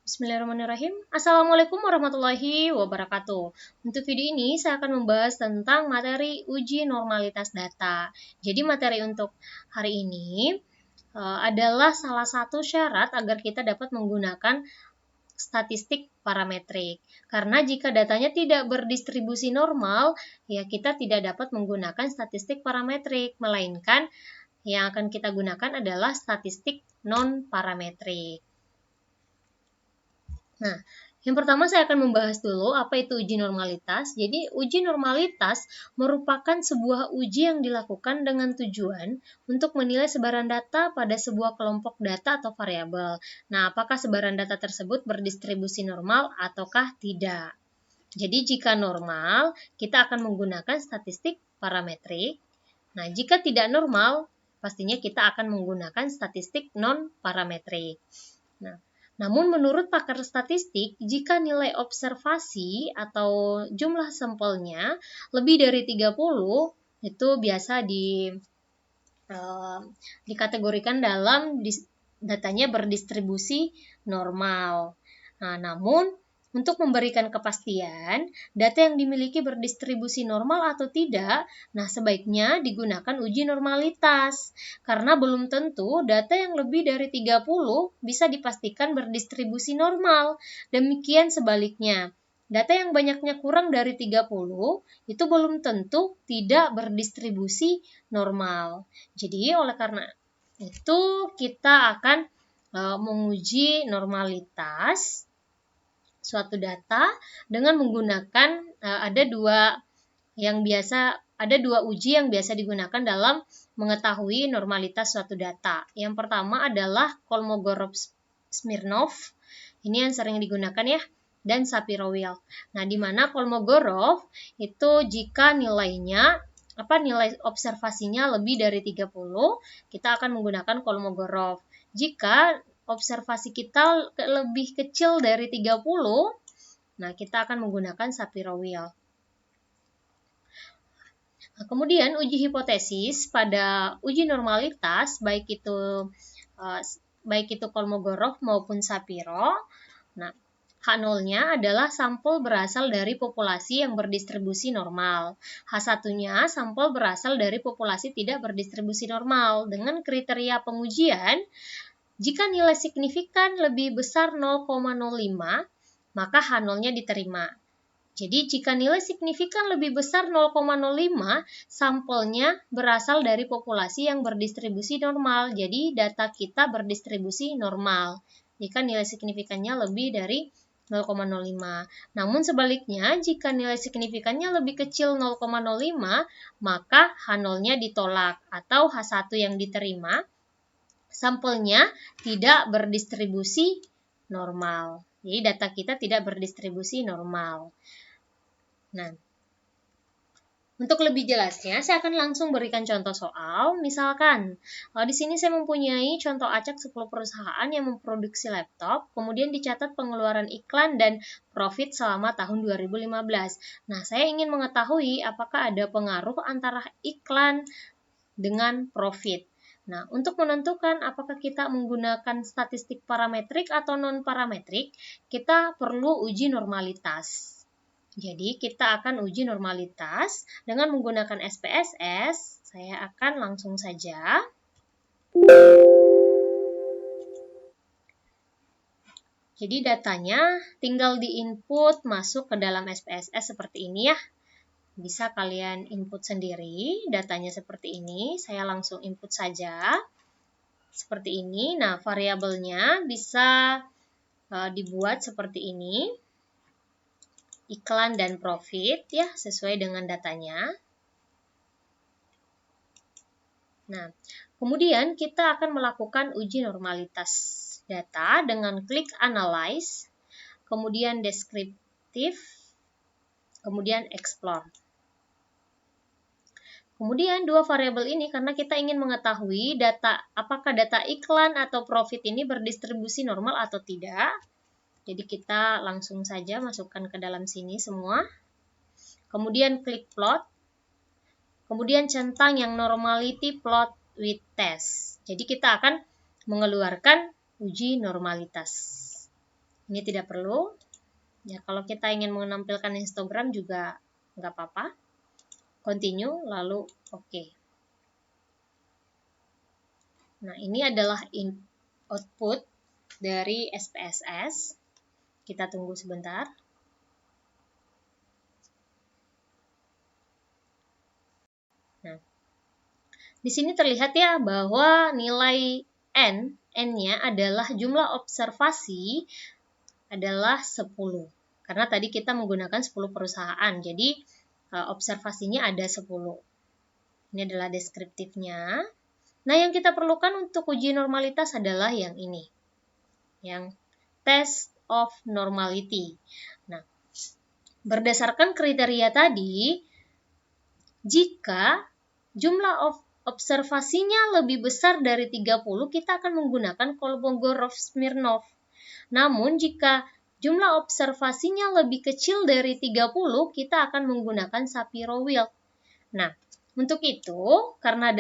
Bismillahirrahmanirrahim. Assalamualaikum warahmatullahi wabarakatuh. Untuk video ini saya akan membahas tentang materi uji normalitas data. Jadi materi untuk hari ini adalah salah satu syarat agar kita dapat menggunakan statistik parametrik. Karena jika datanya tidak berdistribusi normal, ya kita tidak dapat menggunakan statistik parametrik, melainkan yang akan kita gunakan adalah statistik non-parametrik. Nah, yang pertama saya akan membahas dulu apa itu uji normalitas. Jadi, uji normalitas merupakan sebuah uji yang dilakukan dengan tujuan untuk menilai sebaran data pada sebuah kelompok data atau variabel. Nah, apakah sebaran data tersebut berdistribusi normal ataukah tidak? Jadi, jika normal, kita akan menggunakan statistik parametrik. Nah, jika tidak normal, pastinya kita akan menggunakan statistik non-parametrik. Nah, namun menurut pakar statistik, jika nilai observasi atau jumlah sampelnya lebih dari 30, itu biasa dikategorikan dalam datanya berdistribusi normal. Nah, namun untuk memberikan kepastian, data yang dimiliki berdistribusi normal atau tidak, nah sebaiknya digunakan uji normalitas. Karena belum tentu data yang lebih dari 30 bisa dipastikan berdistribusi normal. Demikian sebaliknya, data yang banyaknya kurang dari 30 itu belum tentu tidak berdistribusi normal. Jadi oleh karena itu kita akan menguji normalitas suatu data dengan menggunakan ada dua uji yang biasa digunakan dalam mengetahui normalitas suatu data. Yang pertama adalah Kolmogorov-Smirnov. Ini yang sering digunakan ya, dan Shapiro-Wilk. Nah, di mana Kolmogorov itu jika nilai observasinya lebih dari 30, kita akan menggunakan Kolmogorov. Jika observasi kita lebih kecil dari 30, nah kita akan menggunakan Shapiro-Wilk. Nah, kemudian uji hipotesis pada uji normalitas baik itu Kolmogorov maupun Shapiro. Nah, H0-nya adalah sampel berasal dari populasi yang berdistribusi normal. H1-nya sampel berasal dari populasi tidak berdistribusi normal. Dengan kriteria pengujian, jika nilai signifikan lebih besar 0,05, maka H0-nya diterima. Jadi jika nilai signifikan lebih besar 0,05, sampelnya berasal dari populasi yang berdistribusi normal. Jadi data kita berdistribusi normal jika nilai signifikannya lebih dari 0,05. Namun sebaliknya, jika nilai signifikannya lebih kecil 0,05, maka H0-nya ditolak atau H1 yang diterima, sampelnya tidak berdistribusi normal. Jadi data kita tidak berdistribusi normal. Nah, untuk lebih jelasnya, saya akan langsung berikan contoh soal. Misalkan, di sini saya mempunyai contoh acak 10 perusahaan yang memproduksi laptop, kemudian dicatat pengeluaran iklan dan profit selama tahun 2015. Nah, saya ingin mengetahui apakah ada pengaruh antara iklan dengan profit. Nah, untuk menentukan apakah kita menggunakan statistik parametrik atau non-parametrik, kita perlu uji normalitas. Jadi, kita akan uji normalitas dengan menggunakan SPSS. Saya akan langsung saja. Jadi, datanya tinggal di-input masuk ke dalam SPSS seperti ini ya. Bisa kalian input sendiri, datanya seperti ini. Saya langsung input saja. Seperti ini. Nah, variabelnya bisa dibuat seperti ini. Iklan dan profit ya, sesuai dengan datanya. Nah, kemudian kita akan melakukan uji normalitas data dengan klik Analyze, kemudian Deskriptif, kemudian Explore. Kemudian dua variabel ini karena kita ingin mengetahui apakah data iklan atau profit ini berdistribusi normal atau tidak. Jadi kita langsung saja masukkan ke dalam sini semua. Kemudian klik plot. Kemudian centang yang normality plot with test. Jadi kita akan mengeluarkan uji normalitas. Ini tidak perlu. Ya, kalau kita ingin menampilkan histogram juga nggak apa-apa. Continue, lalu oke. Nah, ini adalah output dari SPSS. Kita tunggu sebentar. Nah, di sini terlihat ya bahwa nilai N-nya adalah jumlah observasi adalah 10. Karena tadi kita menggunakan 10 perusahaan, jadi observasinya ada 10. Ini adalah deskriptifnya. Nah, yang kita perlukan untuk uji normalitas adalah yang ini. Yang test of normality. Nah, berdasarkan kriteria tadi, jika jumlah observasinya lebih besar dari 30, kita akan menggunakan Kolmogorov-Smirnov. Namun, jika jumlah observasinya lebih kecil dari 30, kita akan menggunakan Shapiro-Wilk. Nah, untuk itu, karena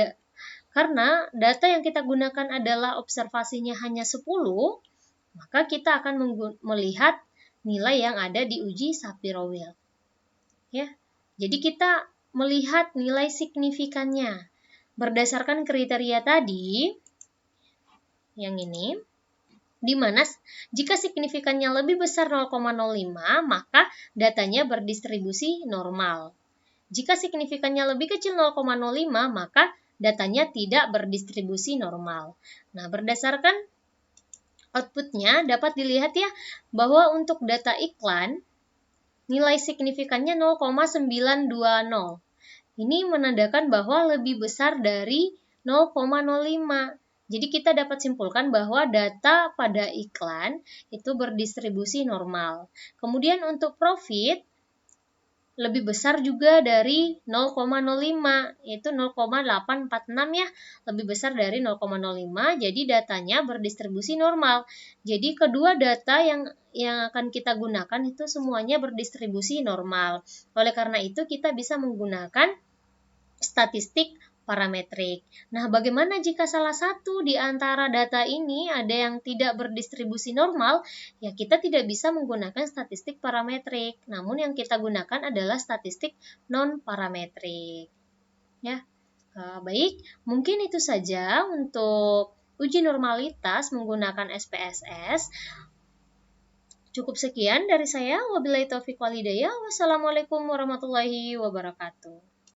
data yang kita gunakan adalah observasinya hanya 10, maka kita akan melihat nilai yang ada di uji Shapiro-Wilk. Ya, jadi kita melihat nilai signifikannya. Berdasarkan kriteria tadi, yang ini, di mana jika signifikannya lebih besar 0,05, maka datanya berdistribusi normal. Jika signifikannya lebih kecil 0,05, maka datanya tidak berdistribusi normal. Nah, berdasarkan outputnya dapat dilihat ya, bahwa untuk data iklan, nilai signifikannya 0,920. Ini menandakan bahwa lebih besar dari 0,05. Jadi kita dapat simpulkan bahwa data pada iklan itu berdistribusi normal. Kemudian untuk profit lebih besar juga dari 0,05, yaitu 0,846 ya, lebih besar dari 0,05, jadi datanya berdistribusi normal. Jadi kedua data yang akan kita gunakan itu semuanya berdistribusi normal. Oleh karena itu kita bisa menggunakan statistik parametrik. Nah, bagaimana jika salah satu di antara data ini ada yang tidak berdistribusi normal? Ya, kita tidak bisa menggunakan statistik parametrik. Namun yang kita gunakan adalah statistik non-parametrik. Ya, baik. Mungkin itu saja untuk uji normalitas menggunakan SPSS. Cukup sekian dari saya. Wabillahi taufiq wal hidayah. Wassalamualaikum warahmatullahi wabarakatuh.